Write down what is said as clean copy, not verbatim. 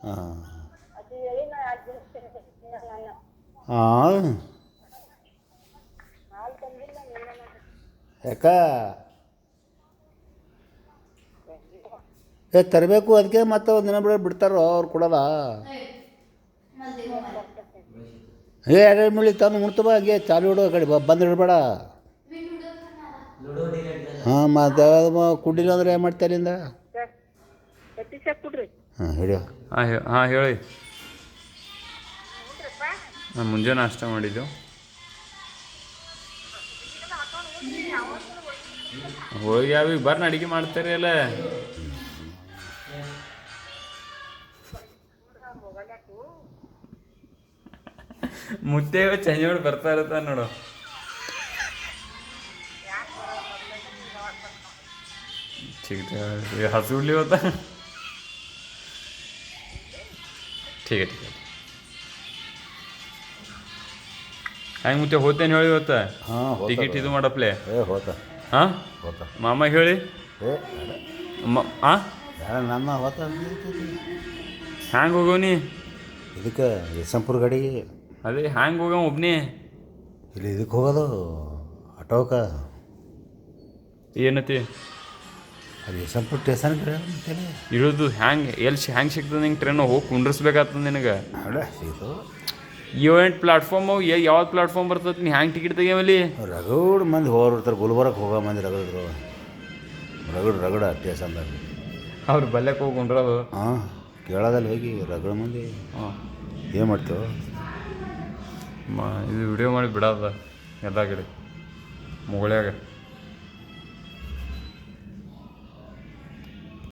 ಹಾಂ ಹಾಂ ಯಾಕ ತರಬೇಕು ಅದಕ್ಕೆ ಮತ್ತೆ ಒಂದು ದಿನ ಬಿಡ್ತಾರೋ ಅವ್ರು ಕೊಡೋದ ಎರಡು ಮಿಳಿ ತಂದು ಮುಡ್ತಬ ಹಂಗೆ ಚಾಲು ಇಡು ಕಡೆ ಬಂದು ಇಡಬೇಡ ಹಾಂ ಮತ್ತೆ ಕುಡ್ಡಿಲ್ಲ ಅಂದ್ರೆ ಏನು ಮಾಡ್ತೀಯ ಅಲ್ಲಿಂದ ಹಾಂ ಹಿಡಿಯೋ ಹಾಂ ಹೇಳಿ ನಾನು ಮುಂಜಾನೆ ನಾಷ್ಟ ಮಾಡಿದ್ದು ಹೋಗಿ ಯಾವೀಗ ಬರ್ನ ಅಡುಗೆ ಮಾಡ್ತಾರೆ ಅಲ್ಲ ಮುದ್ದೆ ಚಂಜ ಮಾಡಿ ಬರ್ತಾ ಇರುತ್ತ ನೋಡು ಹಸು ಉಡ್ಲಿ ಹೋತಾ ठीक है ಹೆಂಗೆ ಮುತ್ತೆ ಹೋತೇನೆ ಹೇಳಿ ಇವತ್ತ ಹಾಂ ಟಿಕೆಟ್ ಇದು ಮಾಡಪ್ಲೆ ಹೋತ ಹಾಂ ಹೋತ ಮಾಮ ಹೇಳಿ ಹಾಂ ನನ್ನ ಹೋತ ಹ್ಯಾಂಗೆ ಹೋಗೋನಿ ಇದಕ್ಕೆ ಯಶಂಪುರ ಗಾಡಿಗೆ ಅದೇ ಹ್ಯಾಂಗೆ ಹೋಗವ ಒಬ್ಬನೇ ಇಲ್ಲಿ ಇದಕ್ಕೆ ಹೋಗೋದು ಆಟೋಕ ಏನತಿ ಅಲ್ಲಿ ಯಶಂಪುರ ಸ್ಟೇಷನ್ಗೆ ಇರೋದು ಹ್ಯಾಂಗೆ ಹ್ಯಾಂಗೆ ಸಿಗ್ತದೆ ನಿಂಗೆ ಟ್ರೈನ್ ಹೋಗಿ ಕುಂಡ್ರಿಸ್ಬೇಕಾಗ್ತದೆ ನಿನಗೆ ಅಲ್ಲ ಸಿಗ್ತು 7 ಪ್ಲಾಟ್ಫಾರ್ಮ್ ಅವು ಯಾವ್ದು ಪ್ಲಾಟ್ಫಾರ್ಮ್ ಬರ್ತದೆ ನೀ ಹ್ಯಾಂಗೆ ಟಿಕೆಟ್ ತೆಗಿಯಮಲ್ಲಿ ರಗಡ್ ಮಂದಿ ಹೋಗಿರ್ತಾರೆ ಗುಲ್ಬರ್ಗಕ್ಕೆ ಹೋಗೋ ಮಂದಿ ರಗಡ್ರು ರಗಡ ಸ್ಟೇಷನ್ದಾಗ ಅವ್ರು ಬಲ್ಯಕ್ಕೆ ಹೋಗಿ ಕುಂಡ್ರದು ಹಾಂ ಕೇಳೋದಲ್ಲಿ ಹೋಗಿ ರಗಡ ಮಂದಿ ಹಾಂ ಏನು ಮಾಡ್ತೇವೆ ಇದು ವಿಡಿಯೋ ಮಾಡಿ ಬಿಡೋದ ಎಲ್ಲ ಕಡೆ ಮುಗಳಾಗ